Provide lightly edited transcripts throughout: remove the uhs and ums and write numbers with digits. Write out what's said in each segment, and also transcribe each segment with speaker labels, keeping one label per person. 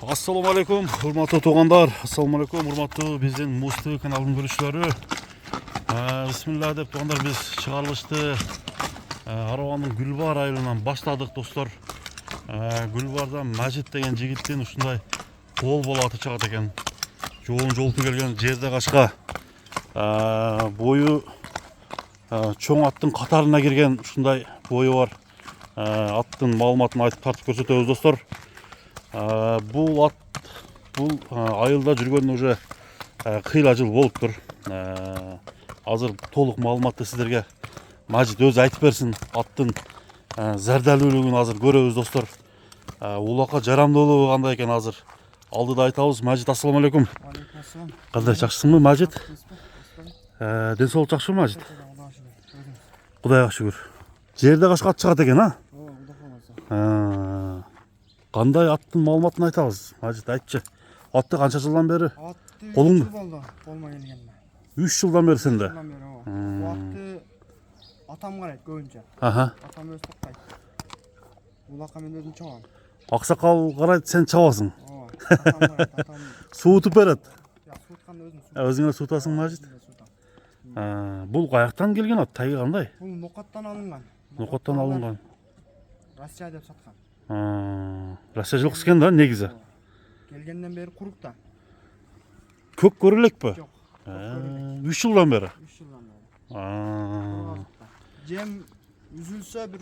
Speaker 1: Assalamu alaikum, hurmatlı tuğanlar. Assalamu alaikum, hurmatlı bizden Musti kanalının görüşleri. Bismillah dep tuğanlar biz çıkarılıştı. Aravanın Gülbar ayılından başladık dostlar. Gülbar'dan Majid degen jigitten uşunday kol atı çıgat eken. Жолун жолту келген жерде кашка бою чоң аттын катарына кирген ушундай бою бар аттын маалыматын айтып тартып көрсөтөбүз достор. Бул ат бул айылда жүргөнүнө уже кыйла жыл болуптур. Азыр толук маалыматты сиздерге Majid өзү айтып берсин. Аттын зардалүүлүгүн азыр көрөбүз достор. Улакка жарамдуулугу кандай экен азыр алдыда айтабыз. Majid, ассаламу алейкум. Кандай, жакшысыңбы Majid? Ден соолук жакшыбы Majid? Кудайга шүгүр. Жерде кашка ат чыгат экен, Кандай аттын маалыматын айтабыз Majid, айтчы. Атты канча жылдан бери?
Speaker 2: Атты
Speaker 1: Колуң
Speaker 2: 3 жыл болду, колума келгениме.
Speaker 1: 3 жылдан бери сенде?
Speaker 2: Бул атты атам карайт көбүнчө. Атам өзү токтойт. Улакка мен өзүм чабам.
Speaker 1: Аксакал карайт, сен чабасың.
Speaker 2: Атам карайт, атам
Speaker 1: Суутуп берет.
Speaker 2: суутканда өзүм суутам.
Speaker 1: Өзүңө суутасың Majid? Бул каяктан келген ат? Тайы кандай?
Speaker 2: Бул Нокаттан алынган.
Speaker 1: Нокоттон алынган.
Speaker 2: Россия деп саткан.
Speaker 1: Россия жылкысы экен да негизи.
Speaker 2: Келгенден бери курукта.
Speaker 1: Көк көрө элекпи?
Speaker 2: Жок.
Speaker 1: 3 жылдан бери.
Speaker 2: 3 жылдан бери. Жем үзүлсө бир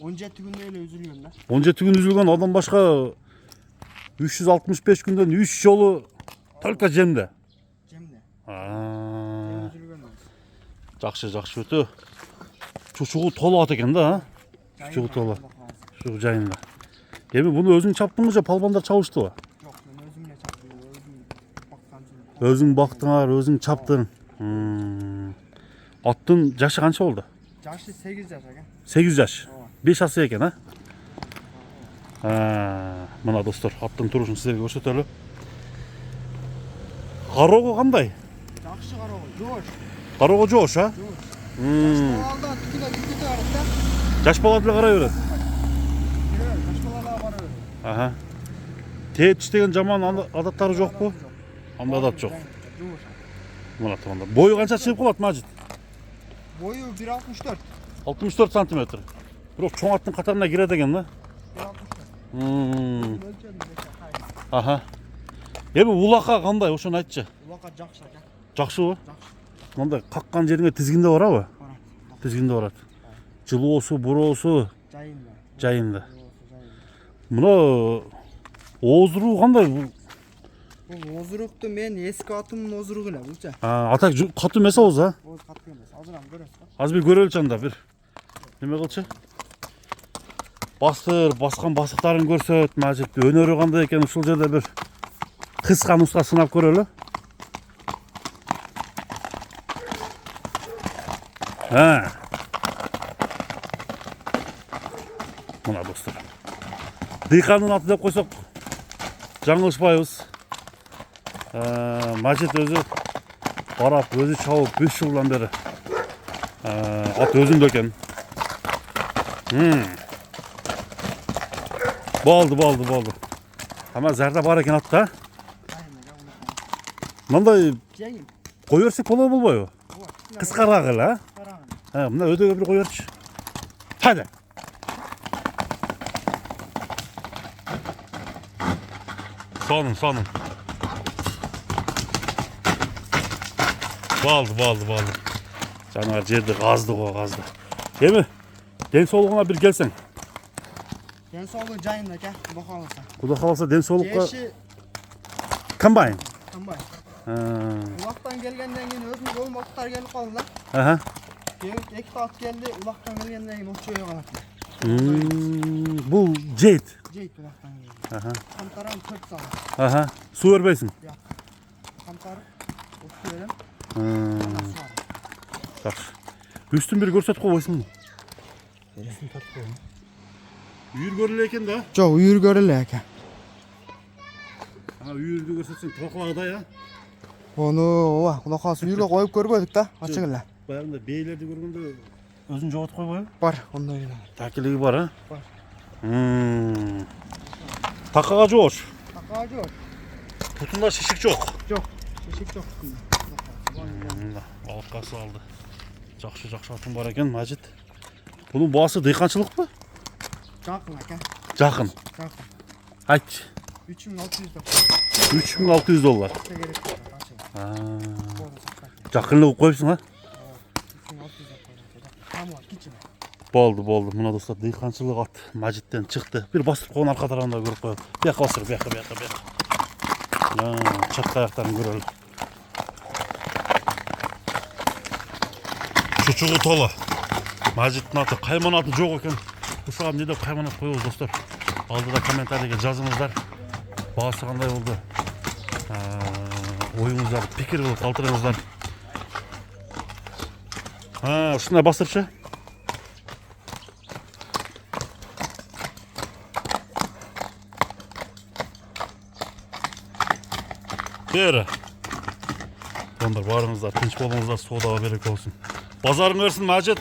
Speaker 2: 17 күндө эле үзүлгөн да.
Speaker 1: 17 күн үзүлгөн адам башка 365 күндөн 3 жолу только жемде.
Speaker 2: Жемде. Жем үзүлгөн.
Speaker 1: Жакшы өтө. Чучугу толуп ат экен да, Чучугу толуп. Şu жайында. Эми буну өзүң чаптыңбы же палбандар чабыштыбы?
Speaker 2: Жок, мен өзүм эле чаптым, өзүм бактым.
Speaker 1: Өзүң бактыңар, өзүң чаптың. Аттын жашы канча болду?
Speaker 2: Жашы 8 жаш экен.
Speaker 1: 8 жаш. 5 асы экен, Мына достор, аттын турушун сиздерге көрсөтөлү. Кароого кандай?
Speaker 2: Жакшы кароо, жоош.
Speaker 1: Кароого жоош,
Speaker 2: Жаш балалда тикине тикине барат да.
Speaker 1: Жаш бала деле карай берет.
Speaker 2: Жаш балалар бара берет.
Speaker 1: Тээч деген жаман адаттары жокпу? Андай адат жок.
Speaker 2: Жоош.
Speaker 1: Мына турганда. Бою канча чыгып калат Majid?
Speaker 2: Бою 1.64.
Speaker 1: 64 сантиметр. Бирок чоң аттын катарына кирет экен да.
Speaker 2: 1.64. Өлчөдүм.
Speaker 1: Эми улакка кандай, ошону айтчы.
Speaker 2: Улакка жакшы экен.
Speaker 1: Жакшыбы?
Speaker 2: Жакшы.
Speaker 1: Мындай каккан жериңе тизгинде барабы?
Speaker 2: Барат.
Speaker 1: Тизгинде барат. Жылоосу, буроосу
Speaker 2: Жайында.
Speaker 1: жайында. Мына оозуруу кандай?
Speaker 2: Бул озурукту мен эски атымдын озуругу эле булчу.
Speaker 1: Ата катуу эмес ооз,
Speaker 2: Оз катуу эмес. Азыр ам көрөсүз.
Speaker 1: Аз бир көрөлүчү анда бир. Неме кылчы? Баскан басыктарын көрсөт, Majid. Өнөрү кандай экен ушул жерде бир кыска нуска сынап көрөлү. Мына достор. Дыйкандын аты деп койсок жаңылышпайбыз. Majid өзү барап, өзү чабып 5 жылдан бери. Ат өзүндө экен. Болду. Ама зарда бар экен атта. Мындай
Speaker 2: Жеңил.
Speaker 1: кой берсек болобу болбойбу? Кыскараак эле, Мына өдөгө бир кой берчи. Хайда. Сонун. Болду. Жанагы жерди газды. Эми ден соолугуна бир келсең.
Speaker 2: Ден соолугу жайында экен, Кудай кааласа.
Speaker 1: Кудай кааласа ден соолукка
Speaker 2: Жеши
Speaker 1: комбайн.
Speaker 2: Улактан келгенден кийин өзүнүн болмоктор келип калды да. Эки ат келди, улактан келгенден кийин очуя калат.
Speaker 1: Бул жейт.
Speaker 2: Жейт улактан келген. Камтарам 4 салат.
Speaker 1: Суу бербейсиң?
Speaker 2: Камтарып, очу берем.
Speaker 1: Жакшы. Үстүн бир көрсөтүп койбойсуңбу?
Speaker 2: Бересин тартып коем.
Speaker 1: Үйүр көрүлө экен да?
Speaker 2: Жок, үйүр көрүлө экен.
Speaker 1: Үйүрдү көрсөтсөң токлагыдай,
Speaker 2: Ону, Кудай кааласа үйүргө коюп көрбөдүк да, ачык эле.
Speaker 1: Баягында бейлерди көргөндө өзүн жоготуп койбойбу?
Speaker 2: Бар, ондой эле.
Speaker 1: Такилиги бар,
Speaker 2: Бар.
Speaker 1: Takağa joş.
Speaker 2: Takacı yok.
Speaker 1: Tutunda şişik çok.
Speaker 2: Yok. Şişik yok.
Speaker 1: Balıkası aldı. Жақшы atın var eкен Macit. Bunun bağısı dıykançılık mı?
Speaker 2: Жақын aka.
Speaker 1: Жақын.
Speaker 2: Жақын.
Speaker 1: Ayt.
Speaker 2: 3600 da.
Speaker 1: 3600 dolar.
Speaker 2: Akça gerek yok. Akça.
Speaker 1: Ha.
Speaker 2: Orada saklar.
Speaker 1: Жақынlığı koyupsun ha?
Speaker 2: 3600 da koyalım. Tamam var. Geçin.
Speaker 1: Болды. Мына достар дыйқаншылық ат Macit'ten çıktı. Bir bastırып қойған арқа тарағында көріп қояды. Бияққа басыр, бияққа. Çatlı ayaklarını görelim. Çuçuğu tola. Macit'in atı, kayman atı жоқ екен. Ушуға не деп кайман ат қоябыз достар. Алдыда комментарийге жазыңыздар. Бағасы қандай болды? Ойыңыздарды пикир қылып қалдырыңыздар. Ушундай бастырчы. Beri. Donlar barыңızдар, tinch bolыңыздар, sodağa berek olsun. Bazarın versin Macit.